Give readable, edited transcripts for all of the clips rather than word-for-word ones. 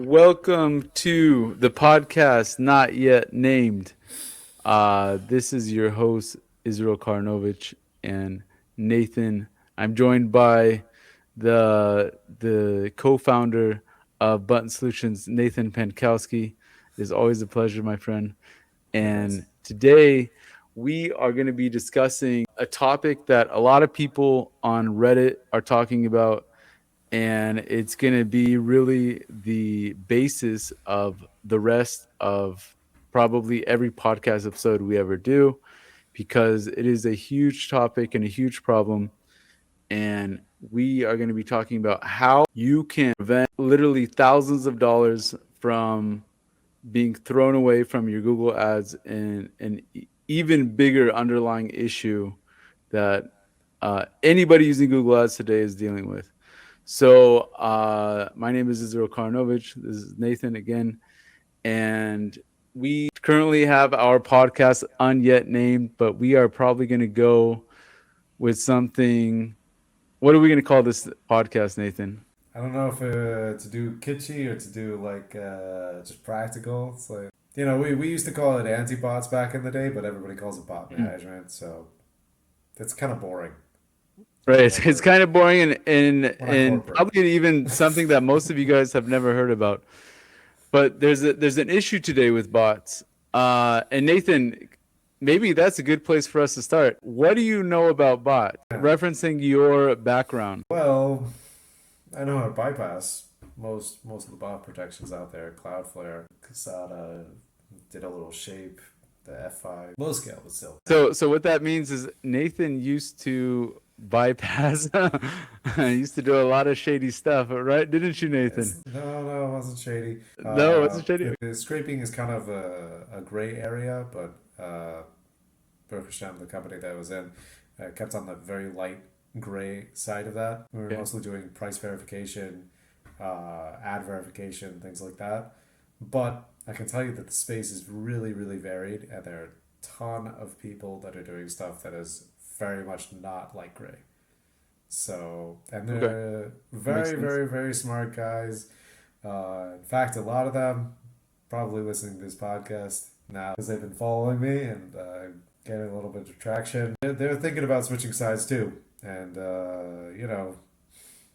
Welcome to the podcast not yet named. This is your host, Israel Karnovich and Nathan. I'm joined by the co-founder of Button Solutions, Nathan Pankowski. It is always a pleasure, my friend. And today we are going to be discussing a topic that a lot of people on Reddit are talking about, and it's going to be really the basis of the rest of probably every podcast episode we ever do, because it is a huge topic and a huge problem. And we are going to be talking about how you can prevent literally thousands of dollars from being thrown away from your Google ads, and an even bigger underlying issue that anybody using Google ads today is dealing with. So my name is Israel Karnovich. This is Nathan again. And we currently have our podcast unyet named, but we are probably going to go with something. What are we going to call this podcast, Nathan? I don't know if to do kitschy or to do like just practical. It's like, we used to call it anti-bots back in the day, but everybody calls it bot management. So it's kind of boring. Right. It's kind of boring and probably even something that most of you guys have never heard about. But there's an issue today with bots. And Nathan, maybe that's a good place for us to start. What do you know about bots? Yeah. Referencing your background. Well, I know how to bypass most of the bot protections out there. Cloudflare, Casada, did a little shape, the F5, low scale, but still. So what that means is Nathan used to bypass. Used to do a lot of shady stuff, right? Didn't you, Nathan? No, it wasn't shady. No, it wasn't shady. The scraping is kind of a gray area, but Berkshire, the company that I was in, kept on the very light gray side of that. We were mostly doing price verification, ad verification, things like that. But I can tell you that the space is really, really varied, and there are a ton of people that are doing stuff that is very much not light gray. So, and they're very, very, very smart guys. In fact, a lot of them probably listening to this podcast now because they've been following me and getting a little bit of traction. They're thinking about switching sides too. And,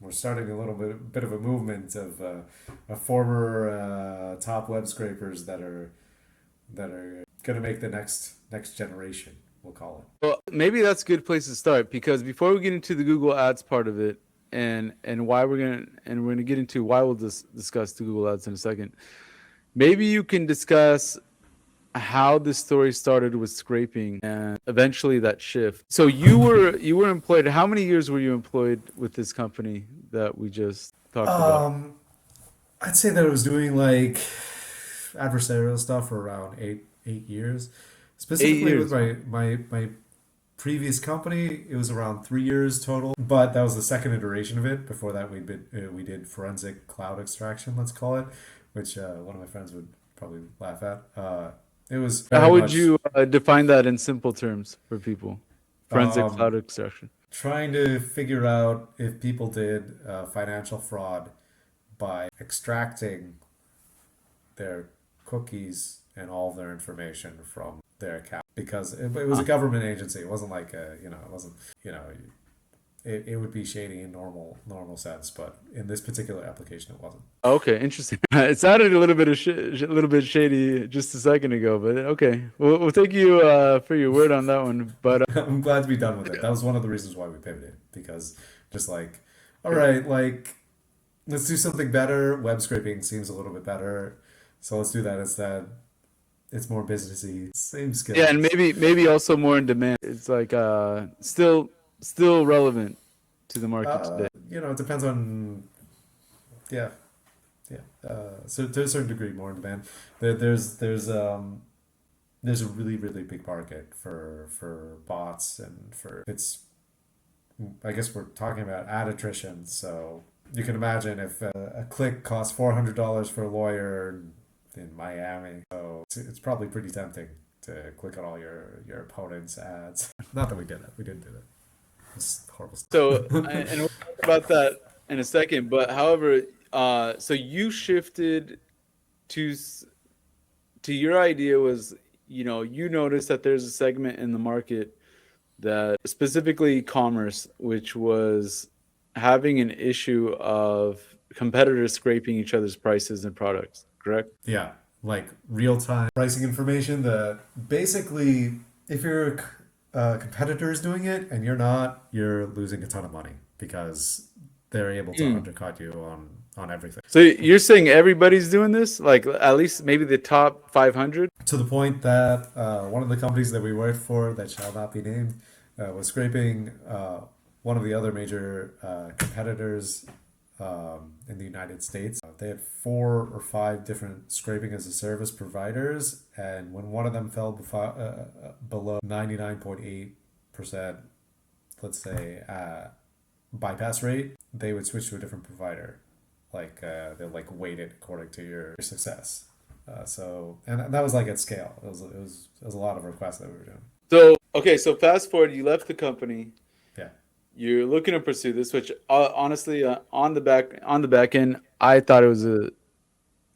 we're starting a little bit of a movement of former top web scrapers that are going to make the next generation, we'll call it. Well, maybe that's a good place to start, because before we get into the Google Ads part of it, and why we're gonna get into why we'll discuss the Google Ads in a second. Maybe you can discuss how the story started with scraping and eventually that shift. So you were employed. How many years were you employed with this company that we just talked about? I'd say that I was doing like adversarial stuff for around eight years. Specifically 8 years. with my previous company, it was around 3 years total. But that was the second iteration of it. Before that, we did forensic cloud extraction, let's call it, which one of my friends would probably laugh at. It was How would you define that in simple terms for people? Forensic cloud extraction. trying to figure out if people did financial fraud by extracting their cookies and all of their information from their account, because it was a government agency. It wasn't like it wasn't, it would be shady in normal sense, but in this particular application, it wasn't. Okay, interesting. It sounded a little bit shady just a second ago, but okay, we'll take you for your word on that one. But I'm glad to be done with it. That was one of the reasons why we pivoted, because just like, all right, like, let's do something better. Web scraping seems a little bit better, so let's do that instead. It's more businessy, same skill. yeah, and maybe also more in demand. It's like still relevant to the market today. It depends on, yeah, yeah. So to a certain degree, more in demand. There's a really, really big market for bots, and for it's. I guess we're talking about ad attrition, so you can imagine if a click costs $400 for a lawyer in Miami, so it's probably pretty tempting to click on all your opponent's ads. Not that we did that. We didn't do that. It's horrible stuff. So, and we'll talk about that in a second. But however, So you shifted to to your idea was, you noticed that there's a segment in the market that specifically commerce, which was having an issue of competitors scraping each other's prices and products, correct? Yeah, like real time pricing information that basically, if your competitor is doing it and you're not, you're losing a ton of money because they're able to Hmm. undercut you on everything. So you're saying everybody's doing this? Like at least maybe the top 500? To the point that one of the companies that we worked for, that shall not be named, was scraping one of the other major competitors in the United States. They had 4 or 5 different scraping as a service providers, and when one of them fell below 99.8%, let's say, bypass rate, they would switch to a different provider. Like they like weight it according to your success. And that was like at scale. It was a lot of requests that we were doing. So, okay, so fast forward, you left the company. Yeah. You're looking to pursue this, which honestly, on the back end, I thought it was a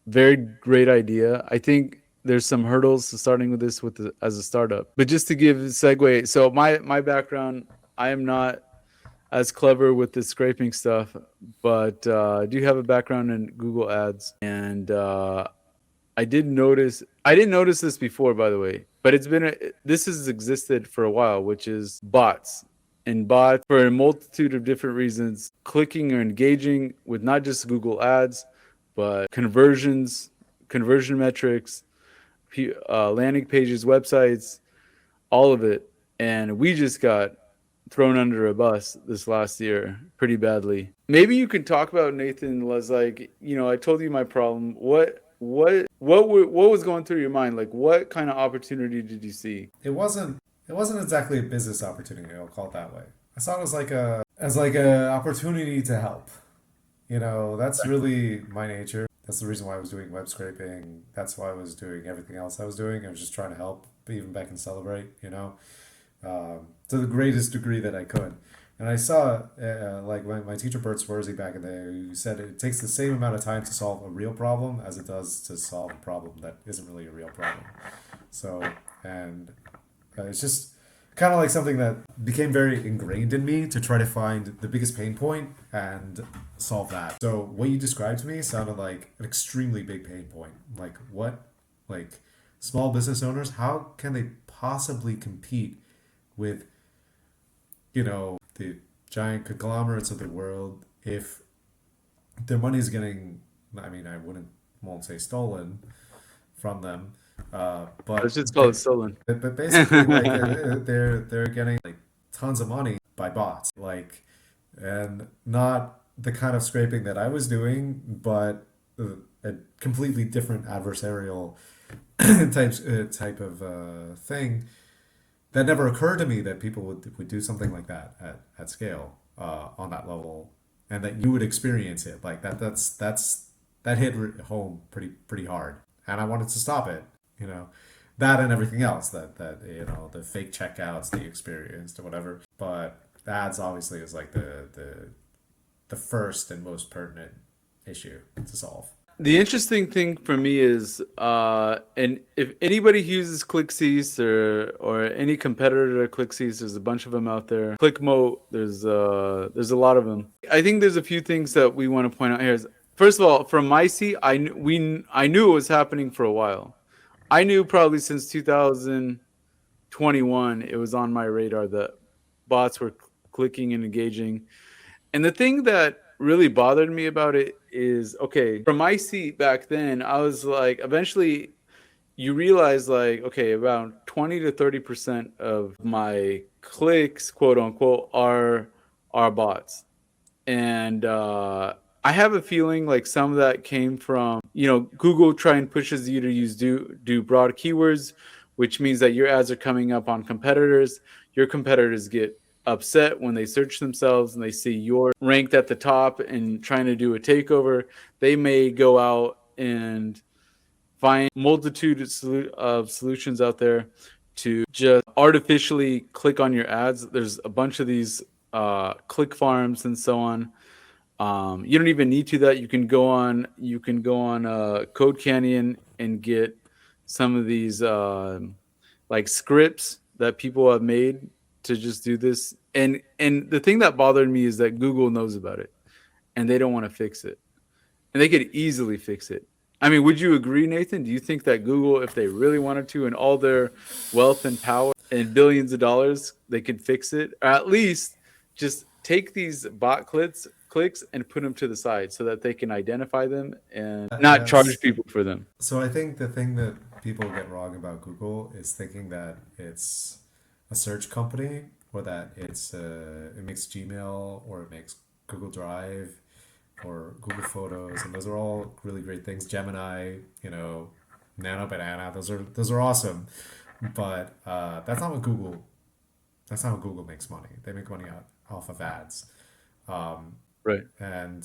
very great idea. I think there's some hurdles to starting with this as a startup. But just to give a segue, so my background, I am not as clever with the scraping stuff, but I do have a background in Google Ads, and I didn't notice this before, by the way, but this has existed for a while, which is bots. And bots, for a multitude of different reasons, clicking or engaging with not just Google Ads, but conversion metrics, landing pages, websites, all of it. And we just got thrown under a bus this last year pretty badly. Maybe you can talk about, Nathan, was like, I told you my problem. What was going through your mind? Like, what kind of opportunity did you see? It wasn't exactly a business opportunity. I'll call it that way. I saw it as like a opportunity to help. That's really my nature. That's the reason why I was doing web scraping. That's why I was doing everything else I was doing. I was just trying to help, even back and celebrate. To the greatest degree that I could. And I saw, like my teacher Bert Swersey back in the day, who said it takes the same amount of time to solve a real problem as it does to solve a problem that isn't really a real problem. So, and it's just kind of like something that became very ingrained in me to try to find the biggest pain point and solve that. So what you described to me sounded like an extremely big pain point. Like what, like small business owners, how can they possibly compete with, the giant conglomerates of the world if their money is getting, I mean, won't say stolen from them, Let's but just call it stolen. but basically, like they're getting like tons of money by bots, like, and not the kind of scraping that I was doing, but a completely different adversarial type of thing that never occurred to me that people would do something like that at scale on that level, and that you would experience it like that. That hit home pretty hard, and I wanted to stop it. You know, that and everything else that the fake checkouts that you experienced or whatever. But ads obviously is like the first and most pertinent issue to solve. The interesting thing for me is, and if anybody uses ClickSees or any competitor to ClickSees, there's a bunch of them out there. ClickMote, there's a lot of them. I think there's a few things that we want to point out here. First of all, from my seat, I knew it was happening for a while. I knew probably since 2021, it was on my radar that bots were clicking and engaging. And the thing that really bothered me about it is, okay, from my seat back then, I was like, eventually you realize, like, okay, about 20 to 30% of my clicks, quote unquote, are bots. And I have a feeling like some of that came from, Google try and pushes you to do broad keywords, which means that your ads are coming up on competitors. Your competitors get upset when they search themselves and they see you're ranked at the top and trying to do a takeover. They may go out and find multitude of solutions out there to just artificially click on your ads. There's a bunch of these click farms and so on. You don't even need to that. You can go on Code Canyon and get some of these like scripts that people have made to just do this. And the thing that bothered me is that Google knows about it and they don't want to fix it. And they could easily fix it. I mean, would you agree, Nathan? Do you think that Google, if they really wanted to, and all their wealth and power and billions of dollars, they could fix it, or at least just take these bot clicks and put them to the side so that they can identify them and not charge Yes. people for them? So I think the thing that people get wrong about Google is thinking that it's a search company, or that it makes Gmail, or it makes Google Drive or Google Photos, and those are all really great things. Gemini, Nano Banana, those are awesome. But that's not how Google makes money. They make money off of ads. Um, Right. and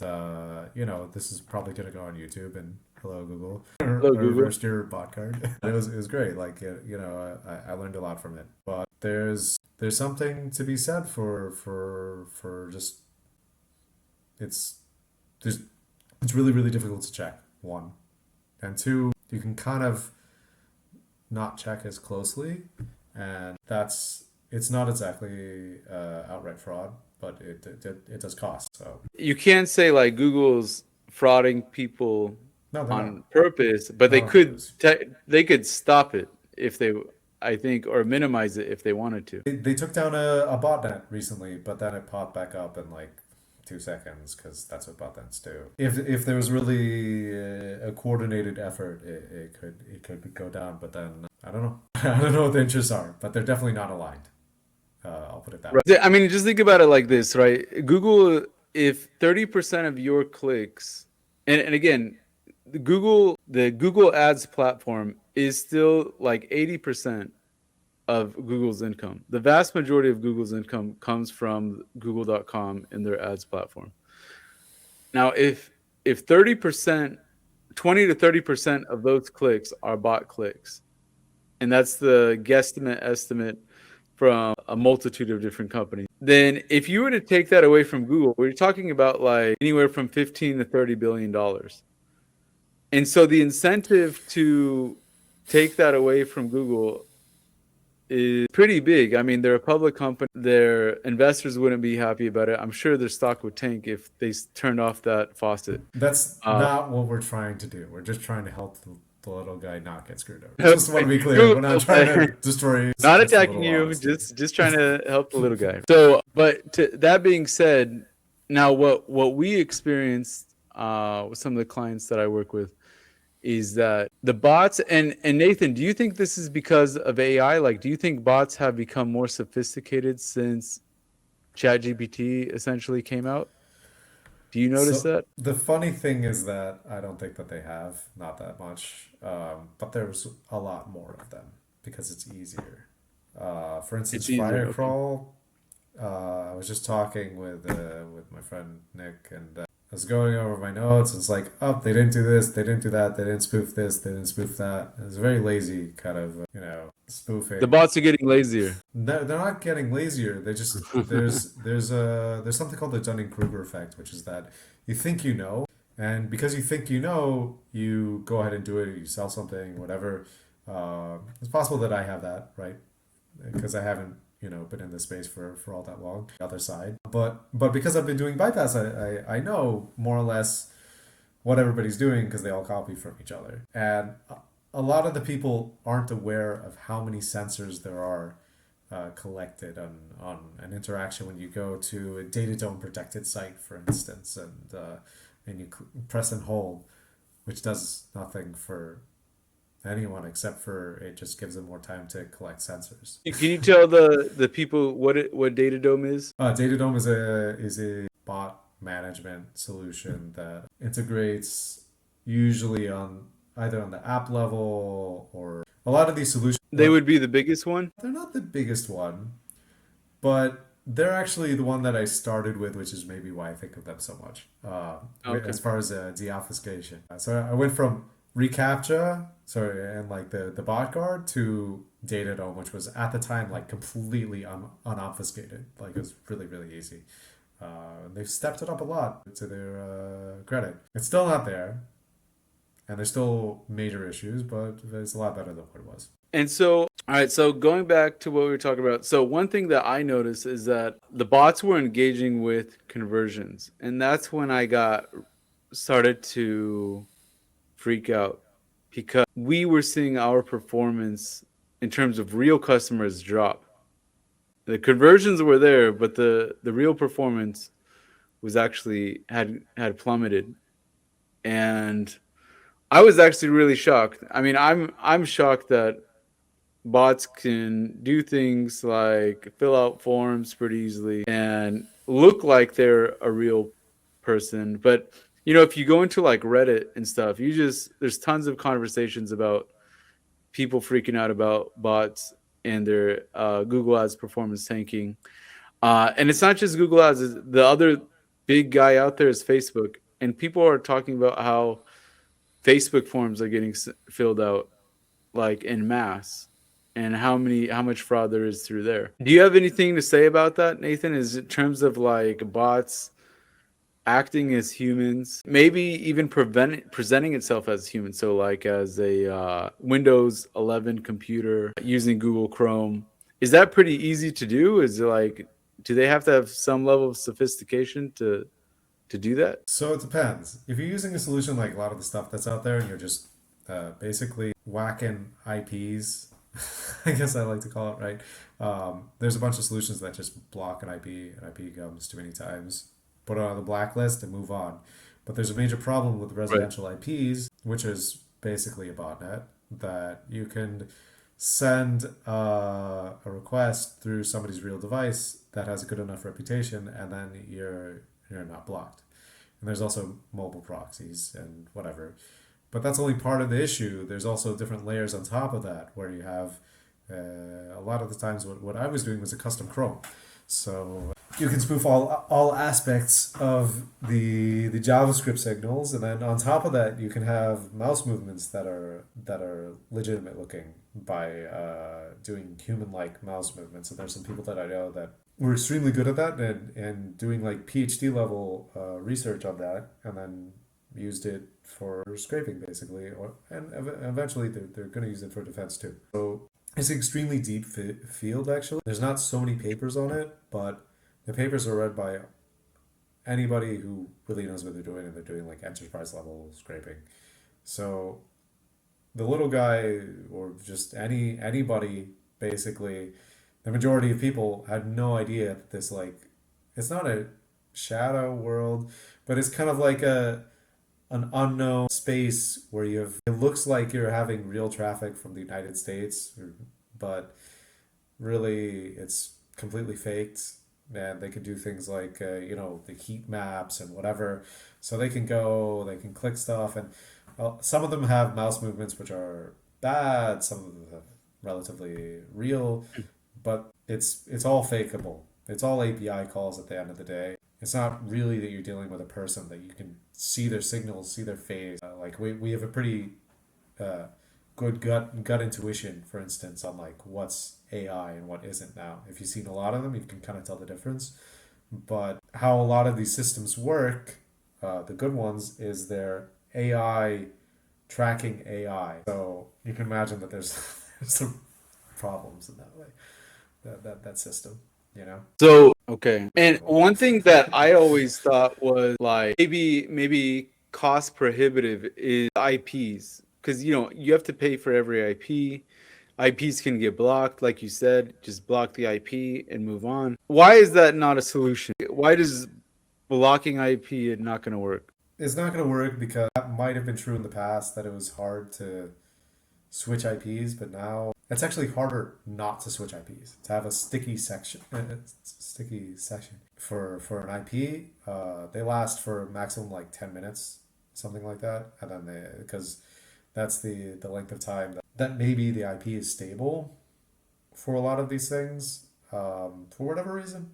this is probably gonna go on YouTube, and hello Google. Hello, I Google. reversed your bot card. It was great. Like, I learned a lot from it. But there's something to be said for just it's there's it's really really difficult to check, one, and two, you can kind of not check as closely, and it's not exactly outright fraud, but it does cost. So You can't say like Google's frauding people no, they're not. on purpose, but Not they on could purpose. they could stop it if they, I think, or minimize it if they wanted to. They took down a botnet recently, but then it popped back up in like 2 seconds, because that's what botnets do. If there was really a coordinated effort, it could go down. But then I don't know. I don't know what the interests are, but they're definitely not aligned. I'll put it that way. Right. I mean, just think about it like this, right? Google, if 30% of your clicks, and again, the Google Ads platform is still like 80% of Google's income. The vast majority of Google's income comes from google.com and their ads platform. Now, if 30%, 20 to 30% of those clicks are bot clicks, and that's the guesstimate estimate from a multitude of different companies, then if you were to take that away from Google, we're talking about like anywhere from 15 to 30 billion dollars. And so the incentive to take that away from Google is pretty big. I mean, they're a public company. Their investors wouldn't be happy about it. I'm sure their stock would tank if they turned off that faucet. That's Uh, not what we're trying to do. We're just trying to help the little guy not get screwed over. Just want to be clear. Google, We're not trying to destroy not just a attacking little you, honesty. just trying to help the little guy. So, but that being said, now what we experienced with some of the clients that I work with is that the bots, and Nathan, do you think this is because of AI? Like, do you think bots have become more sophisticated since ChatGPT essentially came out? Do you notice So that? the funny thing is that I don't think that they have, not that much, but there's a lot more of them because it's easier. For instance, It's easier. Okay. Firecrawl. I was just talking with my friend Nick, and I was going over my notes. It's like, oh, they didn't do this, they didn't do that, they didn't spoof this, they didn't spoof that. It's very lazy kind of, The spoofing. bots are getting lazier. They're not getting lazier. They just there's something called the Dunning-Kruger effect, which is that you think you know, and because you think you know, you go ahead and do it. You sell something, whatever. It's possible that I have that, right, because I haven't been in this space for all that long. The other side, but because I've been doing bypass, I know more or less what everybody's doing because they all copy from each other, and a lot of the people aren't aware of how many sensors there are collected on an interaction when you go to a data dome protected site, for instance, and you press and hold, which does nothing for anyone except for it just gives them more time to collect sensors. Can you tell the people what Datadome is? Datadome is a bot management solution that integrates usually on either on the app level, or a lot of these solutions. They would be the biggest one. They're not the biggest one, but they're actually the one that I started with, which is maybe why I think of them so much. Okay. As far as deobfuscation, so I went from reCAPTCHA, sorry, and like the bot guard, to Datadome, which was at the time like completely unobfuscated. Like, it was really really easy. They've stepped it up a lot to their credit. It's still not there, and there's still major issues, but it's a lot better than what it was. And so, all right, so going back to what we were talking about. So, one thing that I noticed is that the bots were engaging with conversions. And that's when I got started to freak out because we were seeing our performance in terms of real customers drop. The conversions were there, but the real performance was actually had plummeted. And I was actually really shocked. I mean, I'm shocked that bots can do things like fill out forms pretty easily and look like they're a real person. But if you go into like Reddit and stuff, there's tons of conversations about people freaking out about bots and their Google Ads performance tanking. And it's not just Google Ads. The other big guy out there is Facebook, and people are talking about how Facebook forms are getting filled out like en masse, and how much fraud there is through there. Do you have anything to say about that, Nathan? Is in terms of like bots acting as humans, maybe even presenting itself as human, so like as a Windows 11 computer using Google Chrome? Is that pretty easy to do? Is it like, do they have to have some level of sophistication to do that? So it depends. If you're using a solution like a lot of the stuff that's out there, and you're just basically whacking IPs, I guess I like to call it, right? There's a bunch of solutions that just block an IP, and IP comes too many times, put it on the blacklist, and move on. But there's a major problem with Right. residential IPs, which is basically a botnet, that you can send a request through somebody's real device that has a good enough reputation, and then you're not blocked. And there's also mobile proxies and whatever. But that's only part of the issue. There's also different layers on top of that, where you have a lot of the times what I was doing was a custom Chrome. So you can spoof all aspects of the JavaScript signals, and then on top of that, you can have mouse movements that are legitimate looking by doing human-like mouse movements. And there's some people that I know that were extremely good at that, and doing like PhD level research on that, and then used it for scraping basically, and eventually they're going to use it for defense too. So it's an extremely deep field actually. There's not so many papers on it, but the papers are read by anybody who really knows what they're doing, and they're doing like enterprise level scraping. So the little guy, or just anybody basically, the majority of people had no idea that this, like, it's not a shadow world, but it's kind of like an unknown space where it looks like you're having real traffic from the United States, but really it's completely faked. And they can do things like the heat maps and whatever, so they can click stuff, and some of them have mouse movements which are bad, some of them have relatively real, but it's all fakeable. It's all API calls at the end of the day. It's not really that you're dealing with a person that you can see their signals, see their face. Like we have a pretty uh, good gut intuition, for instance, on like what's AI and what isn't now. If you've seen a lot of them, you can kind of tell the difference. But how a lot of these systems work, the good ones, is they're AI tracking AI. So you can imagine that there's there's some problems in that way. That system, you know. So, okay. And one thing that I always thought was like maybe cost prohibitive is IPs, because you have to pay for every IP. IPs can get blocked, like you said, just block the IP and move on. Why is that not a solution? Why does blocking IP not going to work? It's not going to work because that might have been true in the past, that it was hard to switch IPs, but now it's actually harder not to switch IPs. To have a sticky section for an IP, they last for maximum like 10 minutes, something like that, and then because that's the length of time that maybe the IP is stable for a lot of these things, for whatever reason,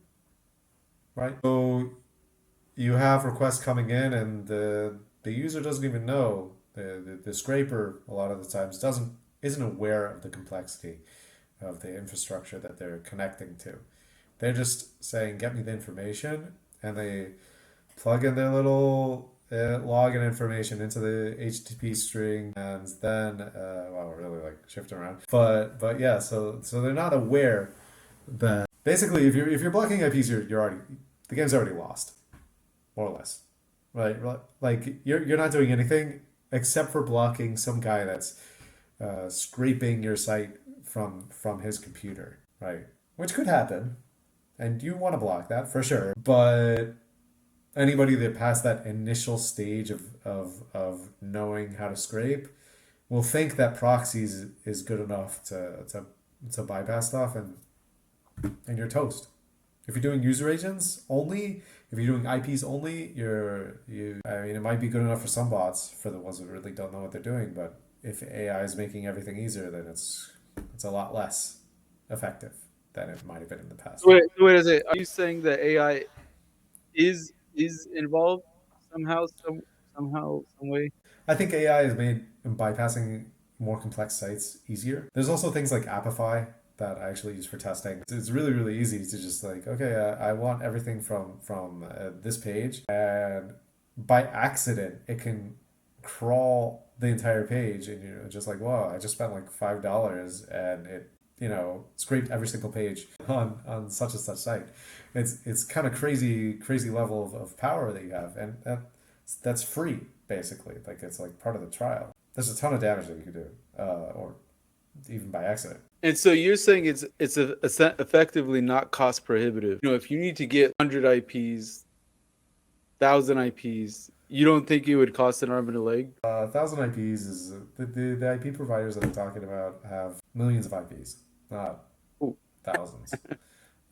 right? So you have requests coming in, and the user doesn't even know, the scraper a lot of the times isn't aware of the complexity of the infrastructure that they're connecting to. They're just saying, get me the information, and they plug in their little login information into the HTTP string, and then well, we're really like shifting around, but yeah, so they're not aware that basically if you're blocking IPs, you're already the game's already lost, more or less, right? Like you're not doing anything except for blocking some guy that's scraping your site from his computer, right? Which could happen, and you want to block that for sure. But anybody that passed that initial stage of knowing how to scrape will think that proxies is good enough to bypass stuff, and you're toast. If you're doing user agents only, if you're doing IPs only, I mean, it might be good enough for some bots, for the ones that really don't know what they're doing. But if AI is making everything easier, then it's a lot less effective than it might have been in the past. Wait a second. Are you saying that AI is involved somehow, some way? I think AI has made bypassing more complex sites easier. There's also things like Apify that I actually use for testing. It's really really easy to just like, okay, I want everything from this page, and by accident it can crawl the entire page, and you're just like, wow, I just spent like $5 and it scraped every single page on such and such site. It's kind of crazy level of power that you have, and that's free basically. Like it's like part of the trial. There's a ton of damage that you can do, or even by accident. And so you're saying it's effectively not cost prohibitive. If you need to get 100 IPs, 1,000 IPs, you don't think it would cost an arm and a leg? 1,000 IPs is the IP providers that I'm talking about have millions of IPs, not Ooh. thousands.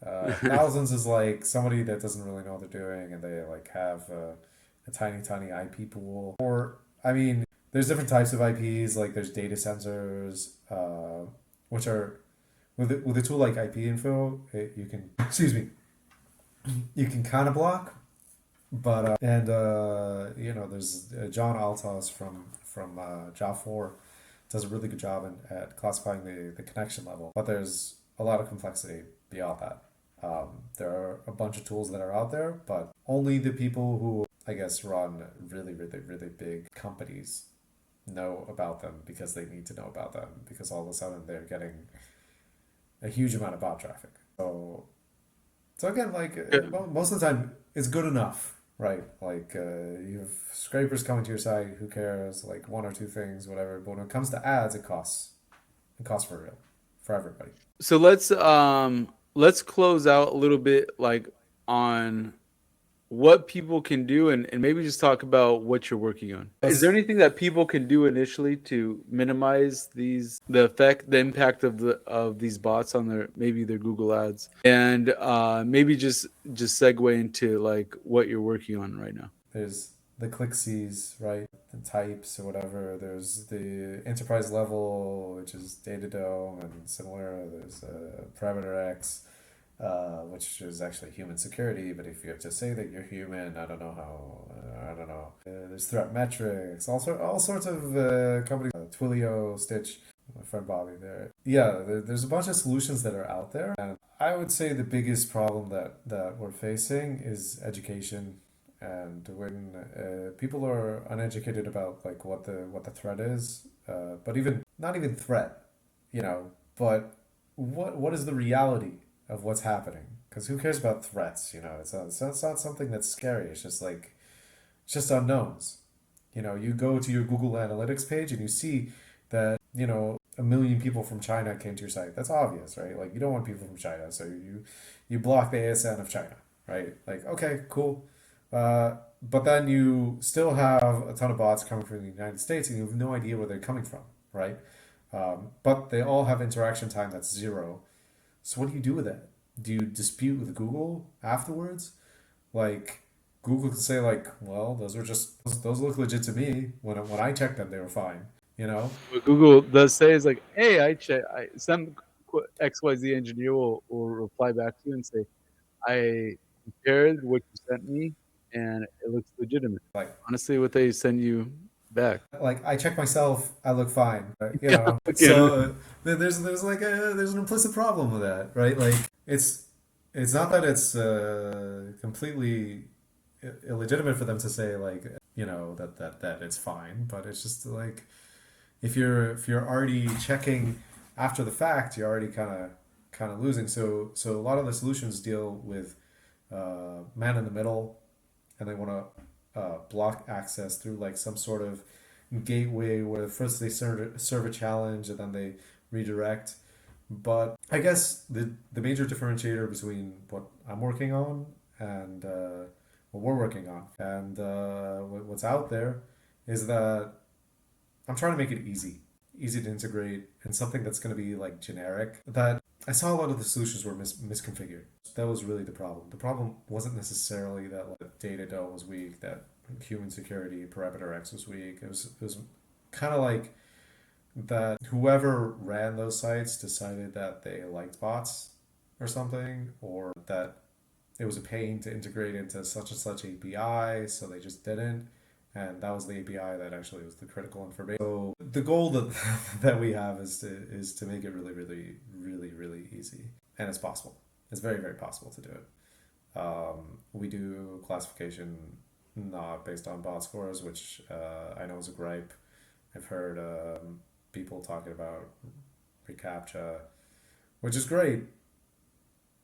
Thousands is like somebody that doesn't really know what they're doing, and they like have a tiny IP pool. Or I mean, there's different types of IPs. Like there's data sensors, which are with a tool like IP info, you can excuse me, you can kind of block, but there's John Altos from Jaw4 does a really good job at classifying the connection level. But there's a lot of complexity beyond that. There are a bunch of tools that are out there, but only the people who, I guess, run really big companies know about them, because they need to know about them, because all of a sudden they're getting a huge amount of bot traffic. So again, like Yeah. most of the time, it's good enough, right? Like you have scrapers coming to your site. Who cares? Like one or two things, whatever. But when it comes to ads, it costs. It costs for real, for everybody. So let's close out a little bit like on what people can do, and maybe just talk about what you're working on. Is there anything that people can do initially to minimize the impact of these bots on their Google ads, and maybe just segue into like what you're working on right now? There's the ClickCs, right? The types or whatever. There's the enterprise level, which is Datadome and similar. There's Parameter X, which is actually human security. But if you have to say that you're human, I don't know how. I don't know. There's threat metrics, all sorts of companies. Twilio, Stitch. My friend Bobby there. Yeah, there's a bunch of solutions that are out there, and I would say the biggest problem that we're facing is education. And when people are uneducated about like what the threat is, but even not even threat, you know, but what is the reality of what's happening? Because who cares about threats? It's not something that's scary. It's just like it's just unknowns. You go to your Google Analytics page and you see that 1 million people from China came to your site. That's obvious, right? Like you don't want people from China, so you block the ASN of China, right? Like okay, cool. But then you still have a ton of bots coming from the United States, and you have no idea where they're coming from, right? But they all have interaction time that's 0. So what do you do with it? Do you dispute with Google afterwards? Like Google can say like, well, those look legit to me. When I checked them, they were fine. You know, What Google does say is like, hey, some XYZ engineer will reply back to you and say, I compared what you sent me, and it looks legitimate. like Honestly, what they send you back. I check myself, I look fine. Yeah, again. So there's an implicit problem with that, right? Like it's it's not that it's completely illegitimate for them to say like that it's fine, but it's just like if you're already checking after the fact, you're already kind of losing. So a lot of the solutions deal with man in the middle, and they want to block access through like some sort of gateway where first they serve a challenge and then they redirect. But I guess the major differentiator between what I'm working on and what we're working on and what's out there is that I'm trying to make it easy to integrate, and something that's going to be like generic. That I saw a lot of the solutions were misconfigured. That was really the problem. The problem wasn't necessarily that like data DOM was weak, that human security parameter X was weak. It was kind of like that whoever ran those sites decided that they liked bots or something, or that it was a pain to integrate into such and such API, so they just didn't. And that was the API that actually was the critical information. So the goal that that we have is to make it really, really, really, really easy, and it's possible. It's very, very possible to do it. We do classification not based on bot scores, which I know is a gripe. I've heard people talking about reCAPTCHA, which is great,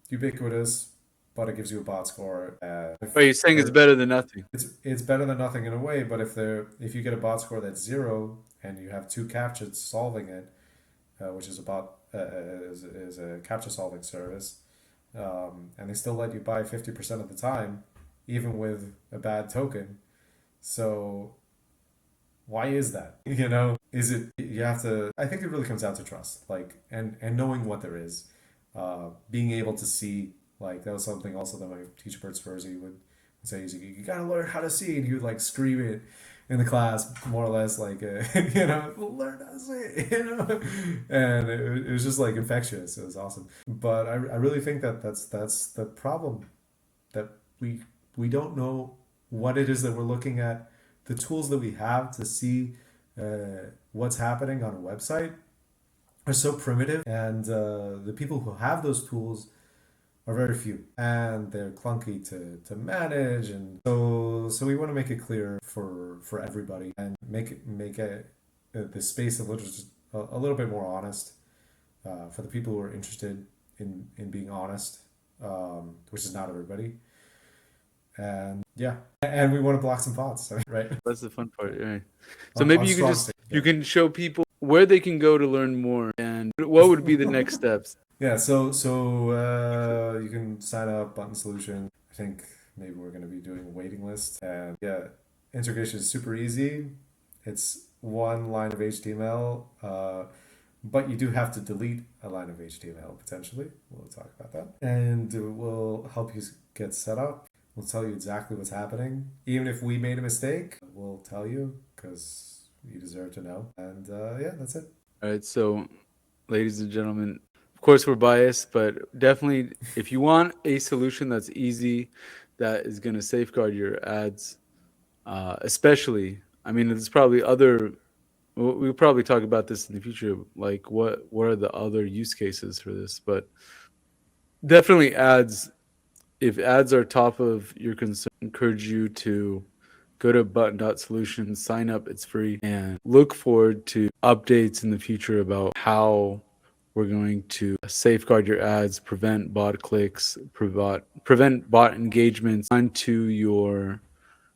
ubiquitous, but it gives you a bot score. But you're saying it's better than nothing. It's better than nothing in a way, but if you get a bot score that's zero and you have two captchas solving it, which is a bot is a captcha solving service, and they still let you buy 50% of the time, even with a bad token. So why is that? Is it you have to? I think it really comes down to trust, like and knowing what there is, being able to see. Like that was something also that my teacher Bert Spursy would say. You gotta learn how to see, and he would like scream it in the class, more or less, like learn how to see, and it was just like infectious. It was awesome. But I really think that that's the problem, that we don't know what it is that we're looking at. The tools that we have to see what's happening on a website are so primitive, and the people who have those tools are very few, and they're clunky to manage. And so we want to make it clear for everybody, and make the space of literature a little bit more honest, for the people who are interested in being honest, which is not everybody. And yeah, and we want to block some bots, right? That's the fun part. Right. So On maybe you can strong just state. you Yeah. can show people where they can go to learn more, and what would be the next steps. Yeah, so you can sign up Button Solution. I think maybe we're going to be doing a waiting list. And yeah, integration is super easy. It's one line of HTML, but you do have to delete a line of HTML potentially. We'll talk about that. And we'll help you get set up. We'll tell you exactly what's happening. Even if we made a mistake, we'll tell you because you deserve to know. And yeah, that's it. All right. So, ladies and gentlemen, of course we're biased, but definitely if you want a solution that's easy, that is going to safeguard your ads, especially. I mean, there's probably other. We'll probably talk about this in the future. Like, what are the other use cases for this? But definitely ads. If ads are top of your concern, I encourage you to go to button.solutions, sign up, it's free, and look forward to updates in the future about how we're going to safeguard your ads, prevent bot clicks, prevent bot engagements onto your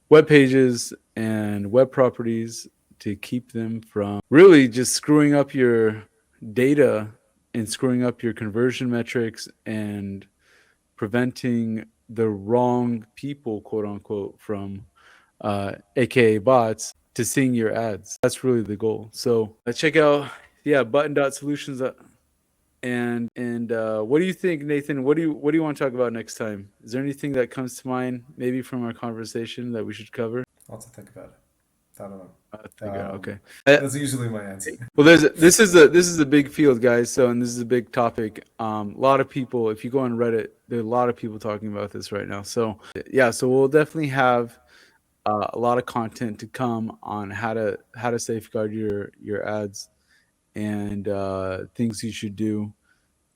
web pages and web properties, to keep them from really just screwing up your data and screwing up your conversion metrics, and preventing the wrong people, quote unquote, from aka bots, to seeing your ads. That's really the goal. So check out, yeah, button.solutions. And what do you think, Nathan? What do you want to talk about next time? Is there anything that comes to mind, maybe from our conversation, that we should cover? I'll have to think about it. I don't know. Okay. Uh, That's usually my answer. Well, this is a big field, guys. So, and this is a big topic. A lot of people, if you go on Reddit, there are a lot of people talking about this right now. So, yeah, so we'll definitely have a lot of content to come on how to safeguard your ads, and things you should do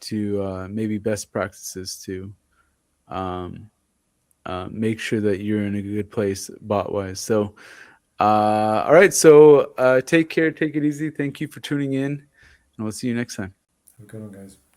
to maybe best practices too. um, make sure that you're in a good place bot wise. So, all right. So take care. Take it easy. Thank you for tuning in, and we'll see you next time. Have a good one, guys.